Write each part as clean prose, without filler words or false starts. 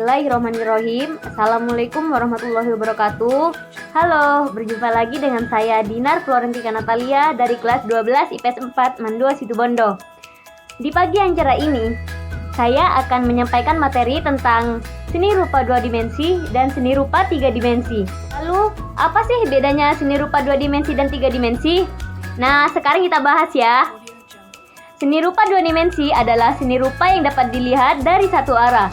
Bismillahirrahmanirrahim. Assalamualaikum warahmatullahi wabarakatuh. Halo, berjumpa lagi dengan saya Dinar Florentika Natalia dari kelas 12 IPS 4 Mandua Situbondo. Di pagi yang cerah ini, saya akan menyampaikan materi tentang seni rupa 2 dimensi dan seni rupa 3 dimensi. Lalu, apa sih bedanya seni rupa 2 dimensi dan 3 dimensi? Nah, sekarang kita bahas ya. Seni rupa 2 dimensi adalah seni rupa yang dapat dilihat dari satu arah.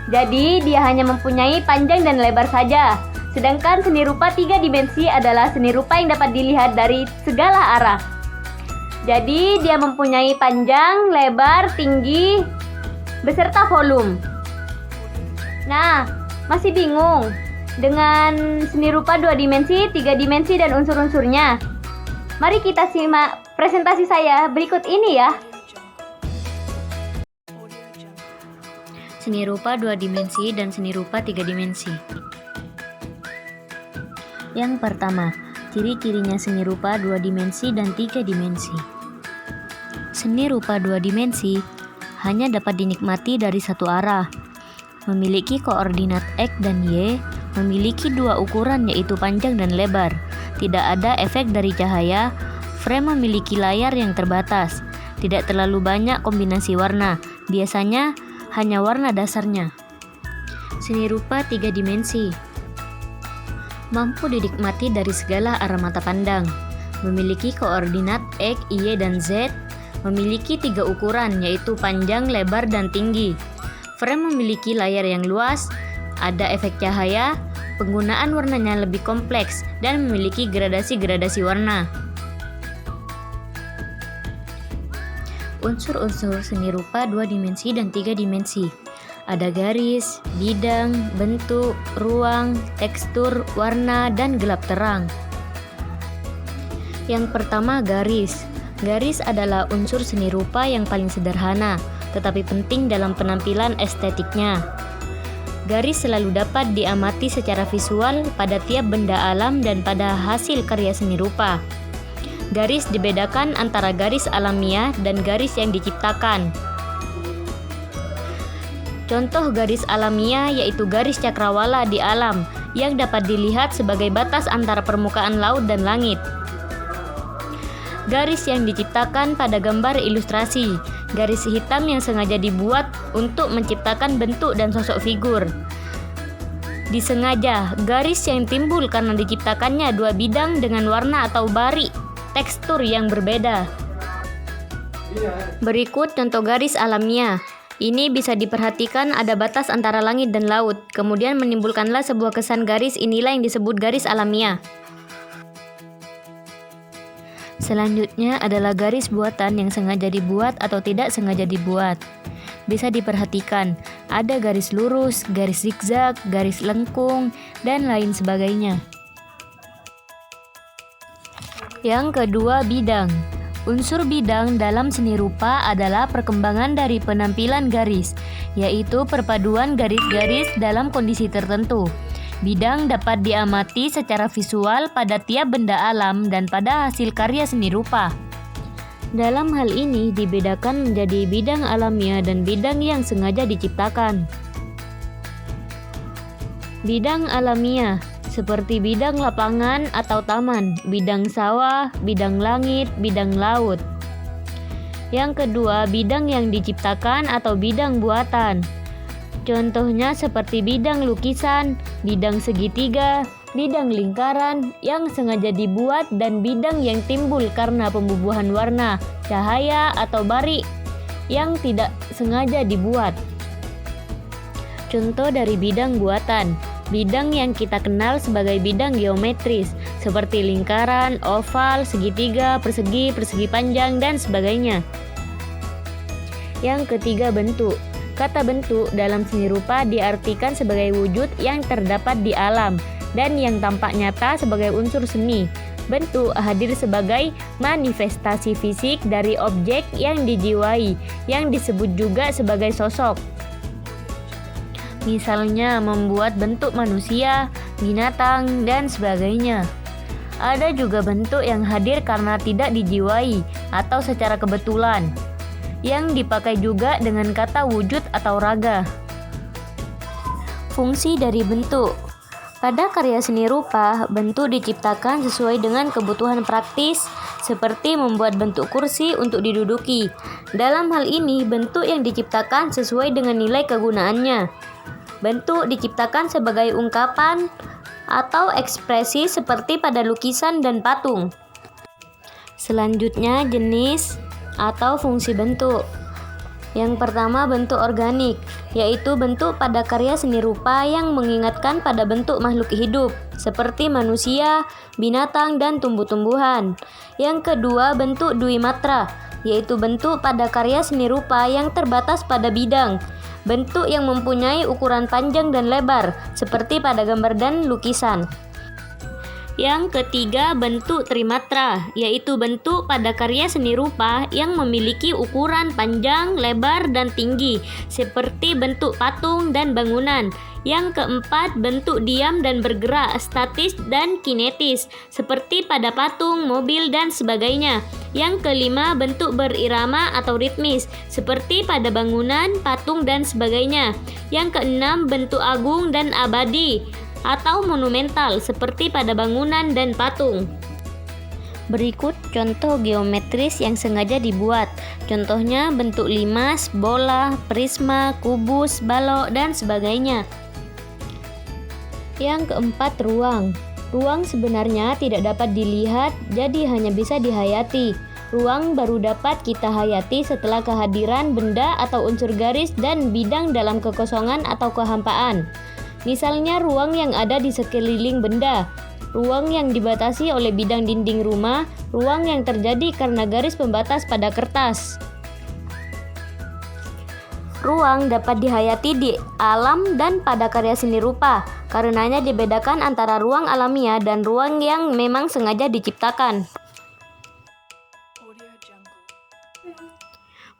Jadi, dia hanya mempunyai panjang dan lebar saja. Sedangkan seni rupa 3 dimensi adalah seni rupa yang dapat dilihat dari segala arah. Jadi, dia mempunyai panjang, lebar, tinggi, beserta volume. Nah, masih bingung dengan seni rupa 2 dimensi, 3 dimensi, dan unsur-unsurnya? Mari kita simak presentasi saya berikut ini ya. Seni rupa 2 dimensi dan seni rupa 3 dimensi. Yang pertama, ciri-cirinya seni rupa 2 dimensi dan 3 dimensi. Seni rupa 2 dimensi hanya dapat dinikmati dari satu arah, memiliki koordinat X dan Y, memiliki 2 ukuran yaitu panjang dan lebar, tidak ada efek dari cahaya, frame memiliki layar yang terbatas, tidak terlalu banyak kombinasi warna, biasanya hanya warna dasarnya. Seni rupa 3 dimensi mampu dinikmati dari segala arah mata pandang, memiliki koordinat X, Y, dan Z, memiliki 3 ukuran yaitu panjang, lebar, dan tinggi. Frame memiliki layar yang luas, ada efek cahaya, penggunaan warnanya lebih kompleks, dan memiliki gradasi-gradasi warna. Unsur-unsur seni rupa 2 dimensi dan 3 dimensi. Ada garis, bidang, bentuk, ruang, tekstur, warna, dan gelap terang. Yang pertama, garis. Garis adalah unsur seni rupa yang paling sederhana, tetapi penting dalam penampilan estetiknya. Garis selalu dapat diamati secara visual pada tiap benda alam dan pada hasil karya seni rupa. Garis dibedakan antara garis alamiah dan garis yang diciptakan. Contoh garis alamiah yaitu garis cakrawala di alam yang dapat dilihat sebagai batas antara permukaan laut dan langit. Garis yang diciptakan pada gambar ilustrasi, garis hitam yang sengaja dibuat untuk menciptakan bentuk dan sosok figur. Disengaja, garis yang timbul karena diciptakannya 2 bidang dengan warna atau bari, tekstur yang berbeda. Berikut contoh garis alamiah. Ini bisa diperhatikan ada batas antara langit dan laut, kemudian menimbulkanlah sebuah kesan garis, inilah yang disebut garis alamiah. Selanjutnya adalah garis buatan yang sengaja dibuat atau tidak sengaja dibuat. Bisa diperhatikan, ada garis lurus, garis zigzag, garis lengkung, dan lain sebagainya. Yang kedua, bidang. Unsur bidang dalam seni rupa adalah perkembangan dari penampilan garis, yaitu perpaduan garis-garis dalam kondisi tertentu. Bidang dapat diamati secara visual pada tiap benda alam dan pada hasil karya seni rupa. Dalam hal ini dibedakan menjadi bidang alamiah dan bidang yang sengaja diciptakan. Bidang alamiah seperti bidang lapangan atau taman, bidang sawah, bidang langit, bidang laut. Yang kedua, bidang yang diciptakan atau bidang buatan. Contohnya seperti bidang lukisan, bidang segitiga, bidang lingkaran yang sengaja dibuat, dan bidang yang timbul karena pembubuhan warna, cahaya, atau bari yang tidak sengaja dibuat. Contoh dari bidang buatan, bidang yang kita kenal sebagai bidang geometris, seperti lingkaran, oval, segitiga, persegi, persegi panjang, dan sebagainya. Yang ketiga, bentuk. Kata bentuk dalam seni rupa diartikan sebagai wujud yang terdapat di alam dan yang tampak nyata sebagai unsur seni. Bentuk hadir sebagai manifestasi fisik dari objek yang dijiwai, yang disebut juga sebagai sosok. Misalnya membuat bentuk manusia, binatang, dan sebagainya. Ada juga bentuk yang hadir karena tidak dijiwai atau secara kebetulan, yang dipakai juga dengan kata wujud atau raga. Fungsi dari bentuk. Pada karya seni rupa, bentuk diciptakan sesuai dengan kebutuhan praktis, seperti membuat bentuk kursi untuk diduduki. Dalam hal ini, bentuk yang diciptakan sesuai dengan nilai kegunaannya. Bentuk diciptakan sebagai ungkapan atau ekspresi seperti pada lukisan dan patung. Selanjutnya, jenis atau fungsi bentuk. Yang pertama, bentuk organik, yaitu bentuk pada karya seni rupa yang mengingatkan pada bentuk makhluk hidup, seperti manusia, binatang, dan tumbuh-tumbuhan. Yang kedua, bentuk dwimatra, yaitu bentuk pada karya seni rupa yang terbatas pada bidang, bentuk yang mempunyai ukuran panjang dan lebar, seperti pada gambar dan lukisan. Yang ketiga, bentuk trimatra, yaitu bentuk pada karya seni rupa yang memiliki ukuran panjang, lebar, dan tinggi, seperti bentuk patung dan bangunan. Yang keempat, bentuk diam dan bergerak, statis dan kinetis, seperti pada patung, mobil, dan sebagainya. Yang kelima, bentuk berirama atau ritmis, seperti pada bangunan, patung, dan sebagainya. Yang keenam, bentuk agung dan abadi atau monumental, seperti pada bangunan dan patung. Berikut contoh geometris yang sengaja dibuat. Contohnya bentuk limas, bola, prisma, kubus, balok, dan sebagainya. Yang keempat, ruang. Ruang sebenarnya tidak dapat dilihat, jadi hanya bisa dihayati. Ruang baru dapat kita hayati setelah kehadiran benda atau unsur garis dan bidang dalam kekosongan atau kehampaan. Misalnya ruang yang ada di sekeliling benda, ruang yang dibatasi oleh bidang dinding rumah, ruang yang terjadi karena garis pembatas pada kertas. Ruang dapat dihayati di alam dan pada karya seni rupa, karenanya dibedakan antara ruang alamiah dan ruang yang memang sengaja diciptakan.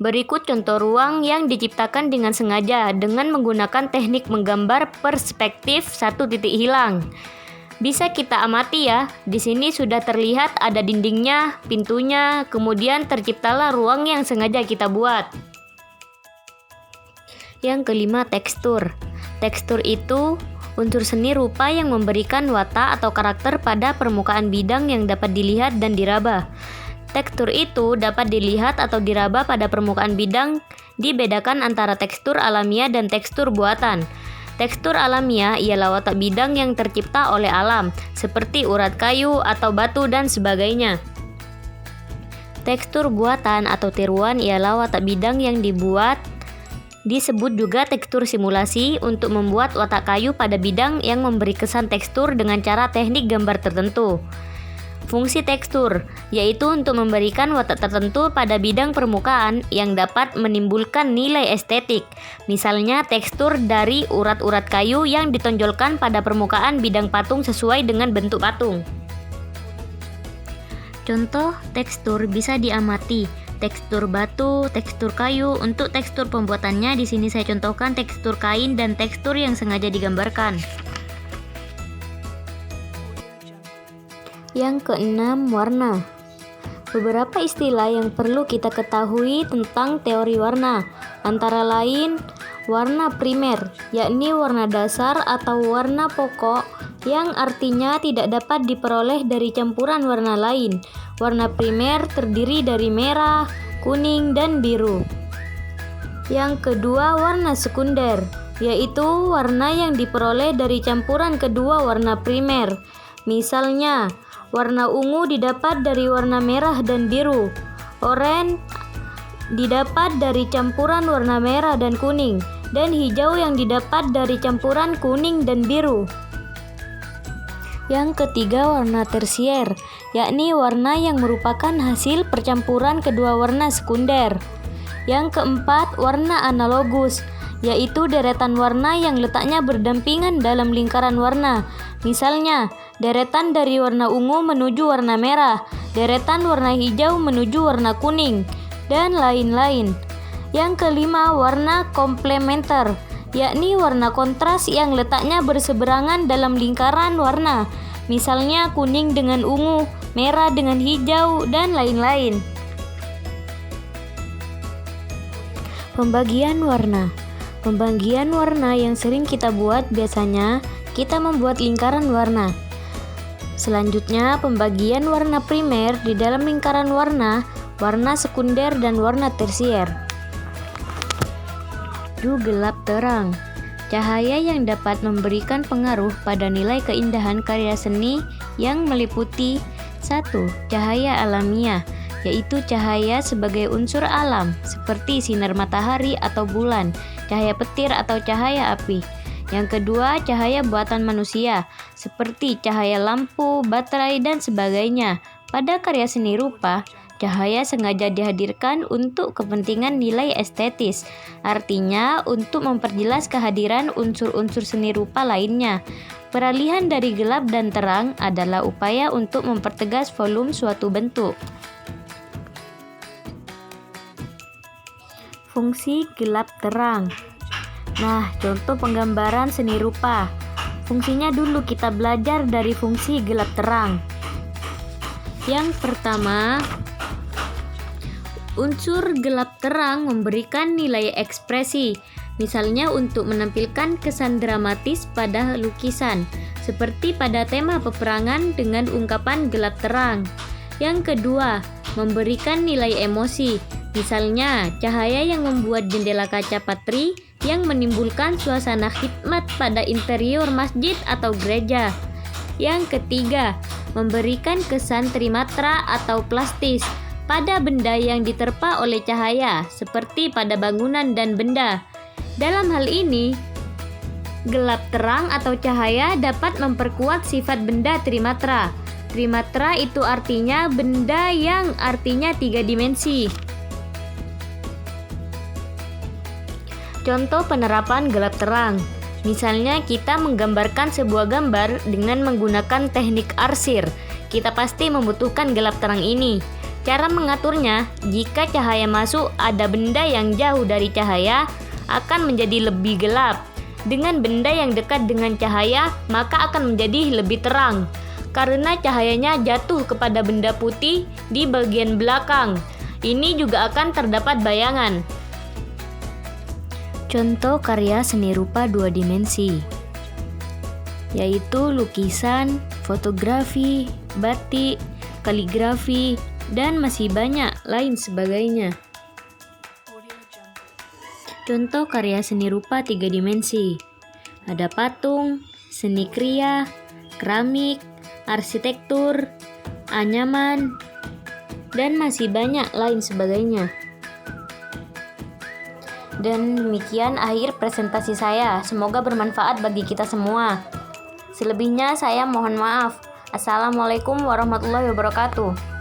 Berikut contoh ruang yang diciptakan dengan sengaja dengan menggunakan teknik menggambar perspektif satu titik hilang. Bisa kita amati ya, di sini sudah terlihat ada dindingnya, pintunya, kemudian terciptalah ruang yang sengaja kita buat. Yang kelima, tekstur. Tekstur itu unsur seni rupa yang memberikan watak atau karakter pada permukaan bidang yang dapat dilihat dan diraba. Tekstur itu dapat dilihat atau diraba pada permukaan bidang, dibedakan antara tekstur alamiah dan tekstur buatan. Tekstur alamiah ialah watak bidang yang tercipta oleh alam, seperti urat kayu atau batu dan sebagainya. Tekstur buatan atau tiruan ialah watak bidang yang dibuat, disebut juga tekstur simulasi, untuk membuat watak kayu pada bidang yang memberi kesan tekstur dengan cara teknik gambar tertentu. Fungsi tekstur, yaitu untuk memberikan watak tertentu pada bidang permukaan yang dapat menimbulkan nilai estetik. Misalnya tekstur dari urat-urat kayu yang ditonjolkan pada permukaan bidang patung sesuai dengan bentuk patung. Contoh tekstur bisa diamati. Tekstur batu, tekstur kayu. Untuk tekstur pembuatannya di sini saya contohkan tekstur kain dan tekstur yang sengaja digambarkan. Yang keenam, warna. Beberapa istilah yang perlu kita ketahui tentang teori warna, antara lain warna primer, yakni warna dasar atau warna pokok yang artinya tidak dapat diperoleh dari campuran warna lain. Warna primer terdiri dari merah, kuning, dan biru. Yang kedua, warna sekunder, yaitu warna yang diperoleh dari campuran kedua warna primer. Misalnya, warna ungu didapat dari warna merah dan biru. Oranye didapat dari campuran warna merah dan kuning, dan hijau yang didapat dari campuran kuning dan biru. Yang ketiga, warna tersier, yakni warna yang merupakan hasil percampuran kedua warna sekunder. Yang keempat, warna analogus, yaitu deretan warna yang letaknya berdampingan dalam lingkaran warna. Misalnya, deretan dari warna ungu menuju warna merah, deretan warna hijau menuju warna kuning, dan lain-lain. Yang kelima, warna komplementer, yakni warna kontras yang letaknya berseberangan dalam lingkaran warna. Misalnya kuning dengan ungu, merah dengan hijau, dan lain-lain. Pembagian warna. Pembagian warna yang sering kita buat biasanya kita membuat lingkaran warna. Selanjutnya, pembagian warna primer di dalam lingkaran warna, warna sekunder dan warna tersier. Gelap terang. Cahaya yang dapat memberikan pengaruh pada nilai keindahan karya seni yang meliputi 1. Cahaya alamiah, yaitu cahaya sebagai unsur alam seperti sinar matahari atau bulan, cahaya petir atau cahaya api. Yang kedua, cahaya buatan manusia seperti cahaya lampu, baterai, dan sebagainya. Pada karya seni rupa, cahaya sengaja dihadirkan untuk kepentingan nilai estetis, artinya untuk memperjelas kehadiran unsur-unsur seni rupa lainnya. Peralihan dari gelap dan terang adalah upaya untuk mempertegas volume suatu bentuk. Fungsi gelap terang. Nah, contoh penggambaran seni rupa. Fungsinya dulu kita belajar dari fungsi gelap terang. Yang pertama, unsur gelap terang memberikan nilai ekspresi, misalnya untuk menampilkan kesan dramatis pada lukisan, seperti pada tema peperangan dengan ungkapan gelap terang. Yang kedua, memberikan nilai emosi, misalnya cahaya yang membuat jendela kaca patri yang menimbulkan suasana khidmat pada interior masjid atau gereja. Yang ketiga, memberikan kesan trimatra atau plastis pada benda yang diterpa oleh cahaya, seperti pada bangunan dan benda. Dalam hal ini, gelap terang atau cahaya dapat memperkuat sifat benda trimatra. Trimatra itu artinya benda yang artinya 3 dimensi. Contoh penerapan gelap terang. Misalnya kita menggambarkan sebuah gambar dengan menggunakan teknik arsir. Kita pasti membutuhkan gelap terang ini. Cara mengaturnya, jika cahaya masuk ada benda yang jauh dari cahaya, akan menjadi lebih gelap. Dengan benda yang dekat dengan cahaya, maka akan menjadi lebih terang. Karena cahayanya jatuh kepada benda putih di bagian belakang. Ini juga akan terdapat bayangan. Contoh karya seni rupa 2 dimensi, yaitu lukisan, fotografi, batik, kaligrafi, dan masih banyak lain sebagainya. Contoh karya seni rupa 3 dimensi, ada patung, seni kriya, keramik, arsitektur, anyaman, dan masih banyak lain sebagainya. Dan demikian akhir presentasi saya. Semoga bermanfaat bagi kita semua. Selebihnya saya mohon maaf. Assalamualaikum warahmatullahi wabarakatuh.